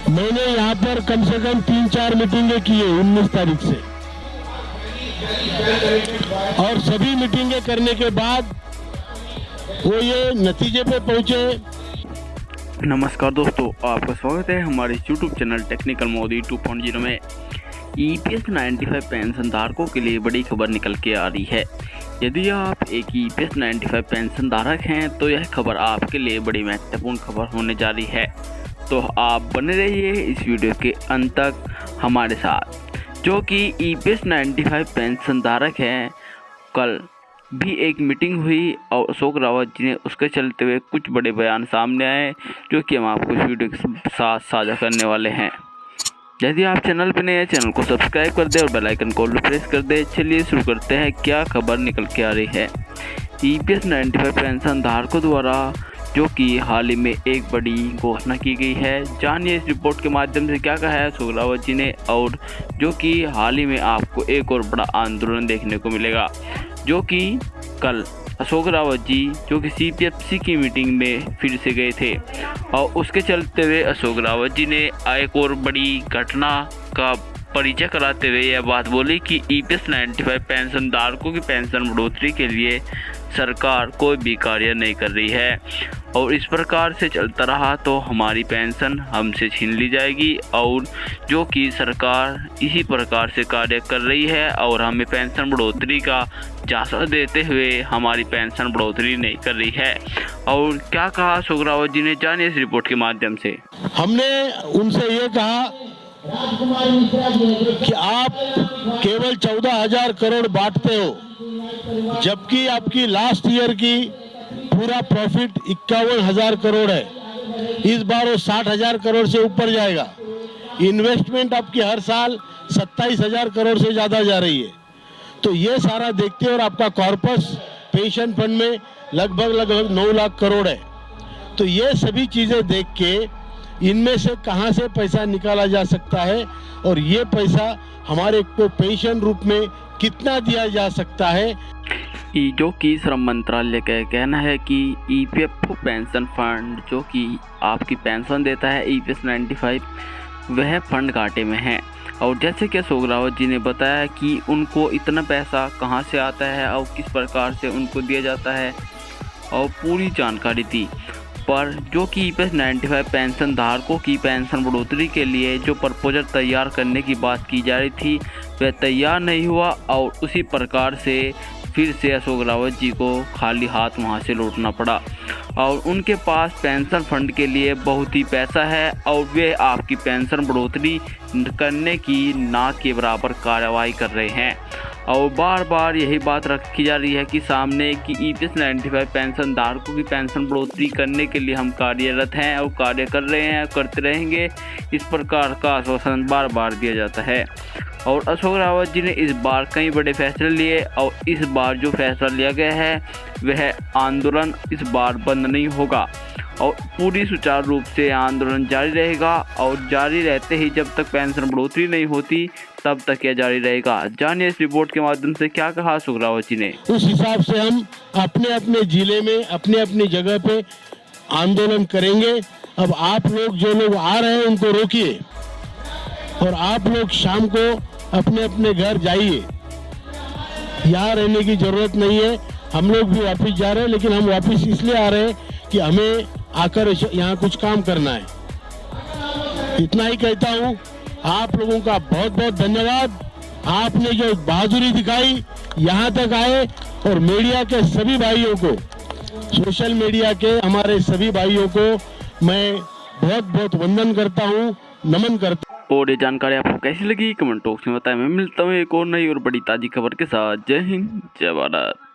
मैंने यहाँ पर कम से कम 3-4 मीटिंगें की है 19 तारीख से, और सभी मीटिंगें करने के बाद वो ये नतीजे पे पहुंचे। नमस्कार दोस्तों, आपका स्वागत है हमारे YouTube चैनल टेक्निकल मोदी 2.0 में। EPS 95 पेंशन धारकों के लिए बड़ी खबर निकल के आ रही है। यदि आप एक EPS 95 पेंशन धारक हैं तो यह खबर आपके लिए बड़ी महत्वपूर्ण खबर होने जा रही है। तो आप बने रहिए इस वीडियो के अंत तक हमारे साथ। जो कि EPS 95 पेंशन धारक हैं, कल भी एक मीटिंग हुई और अशोक रावत जी ने उसके चलते हुए कुछ बड़े बयान सामने आए, जो कि हम आपको इस वीडियो के साथ साझा करने वाले हैं। यदि आप चैनल पर नए हैं, चैनल को सब्सक्राइब कर दें और बेल आइकन को प्रेस कर दें। चलिए शुरू करते हैं, क्या खबर निकल के आ रही है। EPS 95 पेंशन धारकों द्वारा जो कि हाल ही में एक बड़ी घोषणा की गई है। जानिए इस रिपोर्ट के माध्यम से क्या कहा है अशोक रावत जी ने, और जो कि हाल ही में आपको एक और बड़ा आंदोलन देखने को मिलेगा। जो कि कल अशोक रावत जी जो कि CPFC की मीटिंग में फिर से गए थे, और उसके चलते हुए अशोक रावत जी ने एक और बड़ी घटना का परिचय कराते हुए यह बात बोली कि EPS 95 पेंशन धारकों की पेंशन बढ़ोतरी के लिए सरकार कोई भी कार्य नहीं कर रही है, और इस प्रकार से चलता रहा तो हमारी पेंशन हमसे छीन ली जाएगी, और जो कि सरकार इसी प्रकार से कार्य कर रही है और हमें पेंशन बढ़ोतरी का झांसा देते हुए हमारी पेंशन बढ़ोतरी नहीं कर रही है। और क्या कहा अशोक रावत जी ने, जानिए इस रिपोर्ट के माध्यम से। हमने उनसे ये कहा कि आप केवल 14,000 करोड़ बांटते हो, जबकि आपकी लास्ट ईयर की पूरा प्रॉफिट 51,000 करोड़ है। इस बार वो 60,000 करोड़ से ऊपर जाएगा। इन्वेस्टमेंट आपकी हर साल 27,000 करोड़ से ज्यादा जा रही है। तो ये सारा देखते हैं, और आपका कॉर्पस पेंशन फंड में लगभग 9 लाख करोड़ है। तो ये सभी चीजें देख के इनमें से कहां से पैसा निकाला जा सकता है, और ये पैसा हमारे को पेंशन रूप में कितना दिया जा सकता है। जो कि श्रम मंत्रालय का कहना है कि EPF पेंशन फंड जो कि आपकी पेंशन देता है EPS 95, वह फंड घाटे में है। और जैसे कि अशोक रावत जी ने बताया कि उनको इतना पैसा कहां से आता है और किस प्रकार से उनको दिया जाता है, और पूरी जानकारी दी। पर जो कि EPS 95 पेंशन धारकों की पेंशन बढ़ोतरी के लिए जो प्रपोजल तैयार करने की बात की जा रही थी, वह तैयार नहीं हुआ, और उसी प्रकार से फिर से अशोक रावत जी को खाली हाथ वहां से लौटना पड़ा। और उनके पास पेंशन फंड के लिए बहुत ही पैसा है, और वे आपकी पेंशन बढ़ोतरी करने की ना के बराबर कार्रवाई कर रहे हैं। और बार बार यही बात रखी जा रही है कि सामने कि EPS 95 पेंशन धारकों की पेंशन बढ़ोतरी करने के लिए हम कार्यरत हैं और कार्य कर रहे हैं, करते रहेंगे। इस प्रकार का आश्वासन बार बार दिया जाता है। और अशोक रावत जी ने इस बार कई बड़े फैसले लिए, और इस बार जो फैसला लिया गया है वह आंदोलन इस बार बंद नहीं होगा, और पूरी सुचारू रूप से आंदोलन जारी रहेगा। और जारी रहते ही जब तक पेंशन बढ़ोतरी नहीं होती तब तक यह जारी रहेगा। जानिए इस रिपोर्ट के माध्यम से क्या कहा अशोक रावत जी ने। उस हिसाब से हम अपने अपने जिले में अपने अपनी जगह पे आंदोलन करेंगे। अब आप लोग जो लोग आ रहे हैं उनको रोकिए, और आप लोग शाम को अपने अपने घर जाइए। यहाँ रहने की जरूरत नहीं है। हम लोग भी वापस जा रहे हैं, लेकिन हम वापस इसलिए आ रहे हैं कि हमें आकर यहाँ कुछ काम करना है। इतना ही कहता हूँ। आप लोगों का बहुत बहुत धन्यवाद। आपने जो बहादुरी दिखाई, यहाँ तक आए, और मीडिया के सभी भाइयों को, सोशल मीडिया के हमारे सभी भाइयों को मैं बहुत बहुत वंदन करता हूँ, नमन करता हूँ। और ये जानकारी आपको कैसी लगी कमेंट बॉक्स में बताएं। मैं मिलता हूँ एक और नई और बड़ी ताज़ी खबर के साथ। जय हिंद, जय भारत।